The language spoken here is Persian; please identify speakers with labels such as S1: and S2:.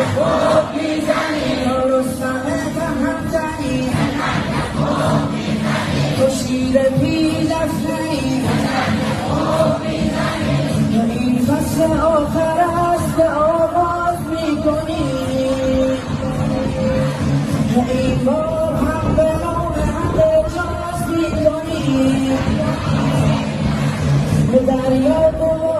S1: خوب میزنی رستمت هم زنی تو شیر پیل افزنی این فصل آخر است آغاز میکنی این بار هم به نام همه جاز میکنی به دریا